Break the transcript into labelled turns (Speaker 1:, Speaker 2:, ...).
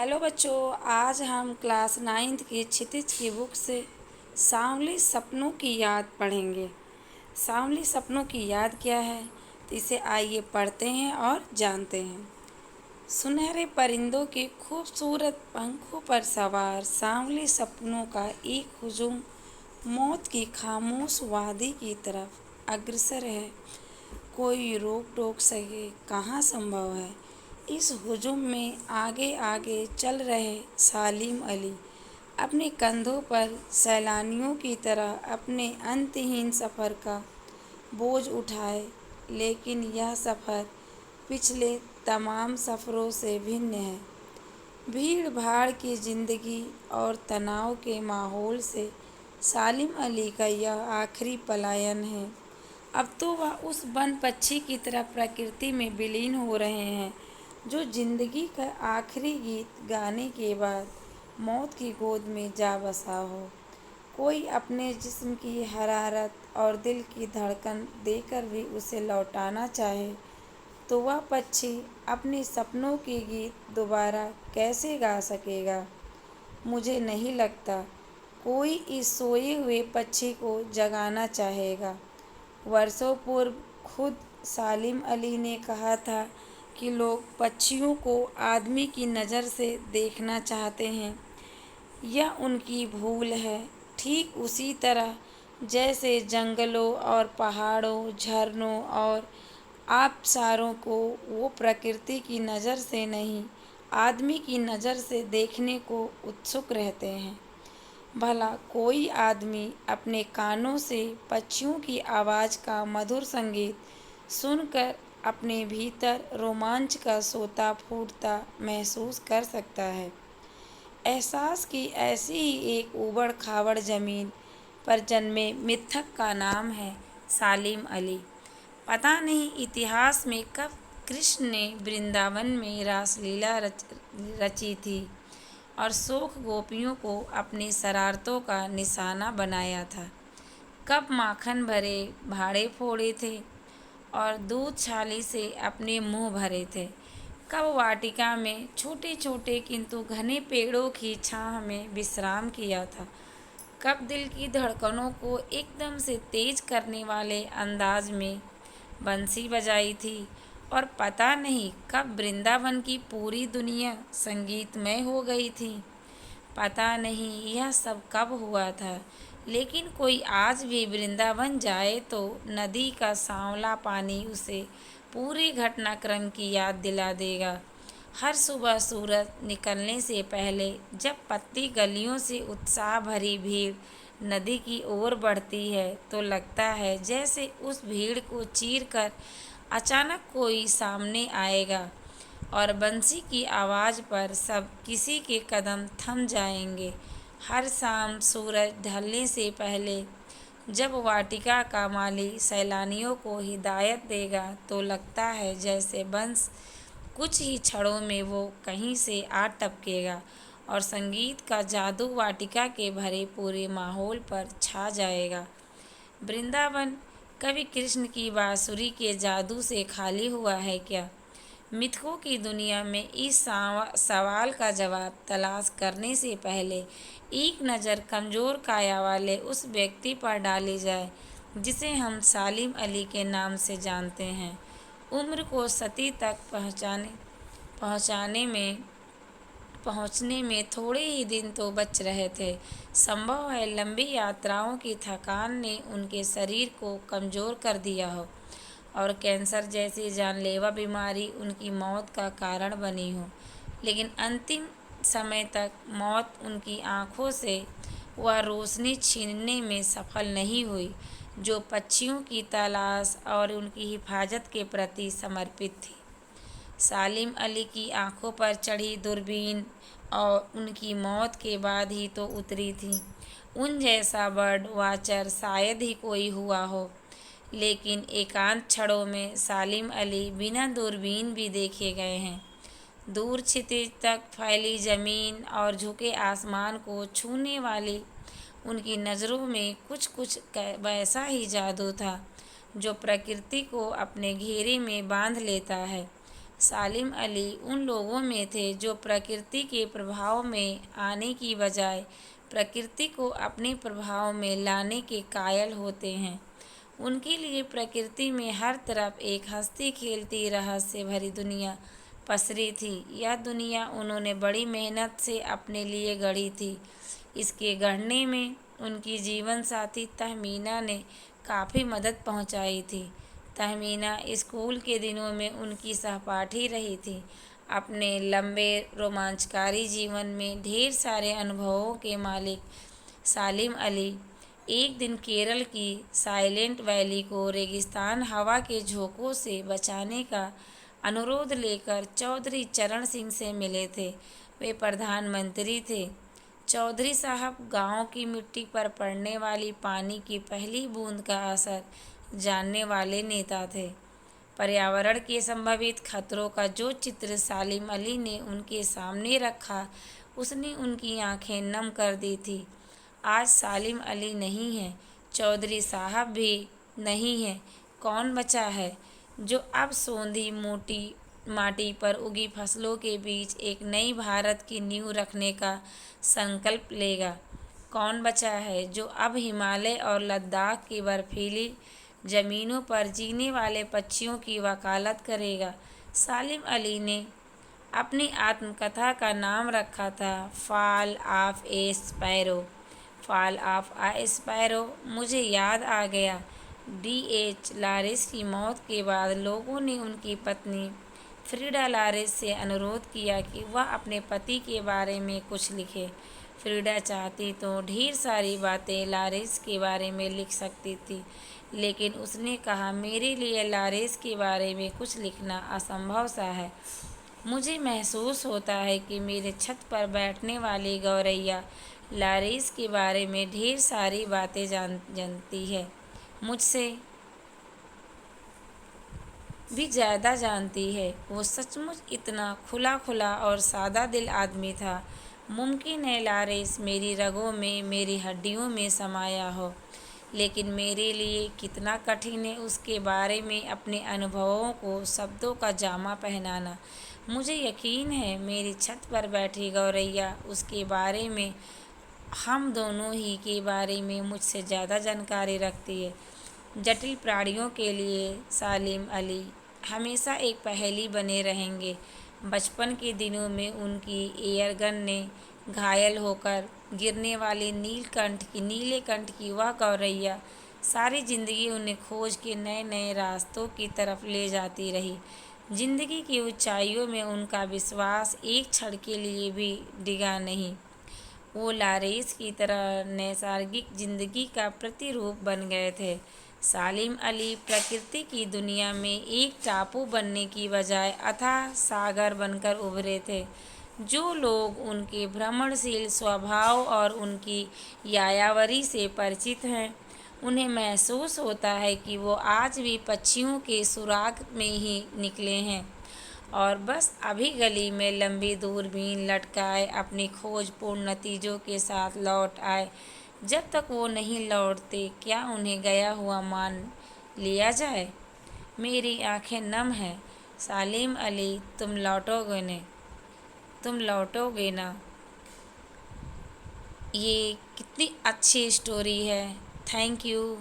Speaker 1: Hello बच्चों, आज हम क्लास 9th की क्षितिज की बुक से सांवले सपनों की याद पढ़ेंगे। सांवले सपनों की याद क्या है, तो इसे आइए पढ़ते हैं और जानते हैं। सुनहरे परिंदों के खूबसूरत पंखों पर सवार सांवले सपनों का एक हुजूम मौत की खामोश वादी की तरफ अग्रसर है। कोई रोक टोक सके कहाँ संभव है। इस हुजूम में आगे आगे चल रहे सालिम अली अपने कंधों पर सैलानियों की तरह अपने अंतहीन सफ़र का बोझ उठाए, लेकिन यह सफ़र पिछले तमाम सफ़रों से भिन्न है। भीड़ भाड़ की ज़िंदगी और तनाव के माहौल से सालिम अली का यह आखिरी पलायन है। अब तो वह उस वन पक्षी की तरह प्रकृति में विलीन हो रहे हैं जो जिंदगी का आखिरी गीत गाने के बाद मौत की गोद में जा बसा हो। कोई अपने जिस्म की हरारत और दिल की धड़कन देकर भी उसे लौटाना चाहे तो वह पक्षी अपने सपनों के गीत दोबारा कैसे गा सकेगा। मुझे नहीं लगता कोई इस सोए हुए पक्षी को जगाना चाहेगा। वर्षों पूर्व खुद सालिम अली ने कहा था कि लोग पक्षियों को आदमी की नज़र से देखना चाहते हैं। यह उनकी भूल है, ठीक उसी तरह जैसे जंगलों और पहाड़ों, झरनों और आबशारों को वो प्रकृति की नज़र से नहीं, आदमी की नज़र से देखने को उत्सुक रहते हैं। भला कोई आदमी अपने कानों से पक्षियों की आवाज़ का मधुर संगीत सुनकर अपने भीतर रोमांच का सोता फूटता महसूस कर सकता है। एहसास की ऐसी ही एक ऊबड़ खाबड़ ज़मीन पर जन्मे मिथक का नाम है सालिम अली। पता नहीं इतिहास में कब कृष्ण ने वृंदावन में रासलीला रची थी और शोख गोपियों को अपनी शरारतों का निशाना बनाया था। कब माखन भरे भाड़े फोड़े थे और दूध छाली से अपने मुंह भरे थे। कब वाटिका में छोटे छोटे किंतु घने पेड़ों की छाह में विश्राम किया था। कब दिल की धड़कनों को एकदम से तेज करने वाले अंदाज में बंसी बजाई थी। और पता नहीं कब वृंदावन की पूरी दुनिया संगीतमय हो गई थी। पता नहीं यह सब कब हुआ था, लेकिन कोई आज भी वृंदावन जाए तो नदी का सांवला पानी उसे पूरे घटनाक्रम की याद दिला देगा। हर सुबह सूरज निकलने से पहले जब पतली गलियों से उत्साह भरी भीड़ नदी की ओर बढ़ती है तो लगता है जैसे उस भीड़ को चीर कर अचानक कोई सामने आएगा और बंसी की आवाज़ पर सब किसी के कदम थम जाएंगे। हर शाम सूरज ढलने से पहले जब वाटिका का माली सैलानियों को हिदायत देगा तो लगता है जैसे बंस कुछ ही क्षणों में वो कहीं से आ टपकेगा और संगीत का जादू वाटिका के भरे पूरे माहौल पर छा जाएगा। वृंदावन कभी कृष्ण की बांसुरी के जादू से खाली हुआ है क्या? मिथकों की दुनिया में इस सवाल का जवाब तलाश करने से पहले एक नज़र कमज़ोर काया वाले उस व्यक्ति पर डाली जाए जिसे हम सालिम अली के नाम से जानते हैं। उम्र को सती तक पहुंचने में थोड़े ही दिन तो बच रहे थे। संभव है लंबी यात्राओं की थकान ने उनके शरीर को कमज़ोर कर दिया हो और कैंसर जैसी जानलेवा बीमारी उनकी मौत का कारण बनी हो, लेकिन अंतिम समय तक मौत उनकी आँखों से वह रोशनी छीनने में सफल नहीं हुई जो पक्षियों की तलाश और उनकी हिफाजत के प्रति समर्पित थी। सालिम अली की आंखों पर चढ़ी दूरबीन और उनकी मौत के बाद ही तो उतरी थी। उन जैसा बर्ड वाचर शायद ही कोई हुआ हो, लेकिन एकांत क्षणों में सालिम अली बिना दूरबीन भी देखे गए हैं। दूर क्षितिज तक फैली ज़मीन और झुके आसमान को छूने वाली उनकी नज़रों में कुछ कुछ वैसा ही जादू था जो प्रकृति को अपने घेरे में बांध लेता है। سالم علی ان لوگوں میں تھے جو پرکرتی کے پربھاؤ میں آنے کی بجائے پرکرتی کو اپنے پربھاؤ میں لانے کے قائل ہوتے ہیں۔ ان کے لیے پرکرتی میں ہر طرف ایک ہنستی کھیلتی رحمت سے بھری دنیا پسری تھی۔ یہ دنیا انہوں نے بڑی محنت سے اپنے لیے گڑھی تھی۔ اس کے گڑھنے میں ان کی جیون ساتھی تہمینہ نے کافی مدد پہنچائی تھی۔ تہمینہ اسکول کے دنوں میں ان کی سہپاٹھی رہی تھی۔ اپنے لمبے رومانچکاری جیون میں ڈھیر سارے انوبھووں کے مالک سالم علی ایک دن کیرل کی سائلنٹ ویلی کو ریگستان ہوا کے جھونکوں سے بچانے کا انورودھ لے کر چودھری چرن سنگھ سے ملے تھے۔ وہ پردھان منتری تھے۔ چودھری صاحب گاؤں کی مٹی پر پڑنے والی پانی کی پہلی بوند کا اثر جاننے والے نیتا تھے۔ پیاورن کے سمبھوت خطروں کا جو چتر سالم علی نے ان کے سامنے رکھا اس نے ان کی آنکھیں نم کر دی تھیں۔ آج سالم علی نہیں ہیں، چودھری صاحب بھی نہیں ہیں، کون بچا ہے جو اب سوندھی ماٹی پر اگی فصلوں کے بیچ ایک نئی بھارت کی نیو رکھنے کا سنکلپ لے گا؟ کون بچا ہے جو اب ہمالیہ اور لداخ کی برفیلی زمینوں پر جینے والے پکشیوں کی وکالت کرے گا؟ سالم علی نے اپنی آتم کتھا کا نام رکھا تھا fall of a sparrow. Fall of a sparrow مجھے یاد آ گیا۔ ڈی ایچ لاریس کی موت کے بعد لوگوں نے ان کی پتنی فریڈا لاریس سے انورودھ کیا کہ وہ اپنے پتی کے بارے میں کچھ لکھے۔ فریڈا چاہتی تو ڈھیر ساری باتیں لاریس کے بارے میں لکھ سکتی تھی، لیکن اس نے کہا میرے لیے لاریس کے بارے میں کچھ لکھنا اسمبھو سا ہے۔ مجھے محسوس ہوتا ہے کہ میرے چھت پر بیٹھنے والی گوریا لاریس کے بارے میں ڈھیر ساری باتیں جانتی ہے، مجھ سے بھی زیادہ جانتی ہے۔ وہ سچ مچ اتنا کھلا اور سادہ دل آدمی تھا۔ ممکن ہے لاریس میری رگوں میں، میری ہڈیوں میں سمایا ہو، لیکن میرے لیے کتنا کٹھن ہے اس کے بارے میں اپنے انوبھووں کو شبدوں کا جامہ پہنانا۔ مجھے یقین ہے میری چھت پر بیٹھی گوریا اس کے بارے میں، ہم دونوں ہی کے بارے میں مجھ سے زیادہ جانکاری رکھتی ہے۔ جٹل پرانیوں کے لیے سالم علی ہمیشہ ایک پہیلی بنے رہیں گے۔ بچپن کے دنوں میں ان کی ایئر گن نے گھائل ہو کر گرنے والے نیلے کنٹھ کی وہ گوریا ساری زندگی انہیں کھوج کے نئے راستوں کی طرف لے جاتی رہی۔ زندگی کی اونچائیوں میں ان کا وشواس ایک چھڑ کے لیے بھی ڈگا نہیں۔ وہ لاریس کی طرح نیسرگک زندگی کا پرتیروپ بن گئے تھے۔ سالم علی پرکرتی کی دنیا میں ایک ٹاپو بننے کی بجائے اتھاہ ساگر بن کر ابھرے تھے۔ جو لوگ ان کے بھرمنشیل سوبھاؤ اور ان کی یاوری سے پریچت ہیں، انہیں محسوس ہوتا ہے کہ وہ آج بھی پکشیوں کے سراغ میں ہی نکلے ہیں اور بس ابھی گلی میں لمبی دوربین لٹکائے اپنی کھوج پورن نتیجوں کے ساتھ لوٹ آئے۔ جب تک وہ نہیں لوٹتے کیا انہیں گیا ہوا مان لیا جائے؟ میری آنکھیں نم ہیں۔ سالم علی تم لوٹو گے نا؟ یہ کتنی اچھی اسٹوری ہے۔ Thank you.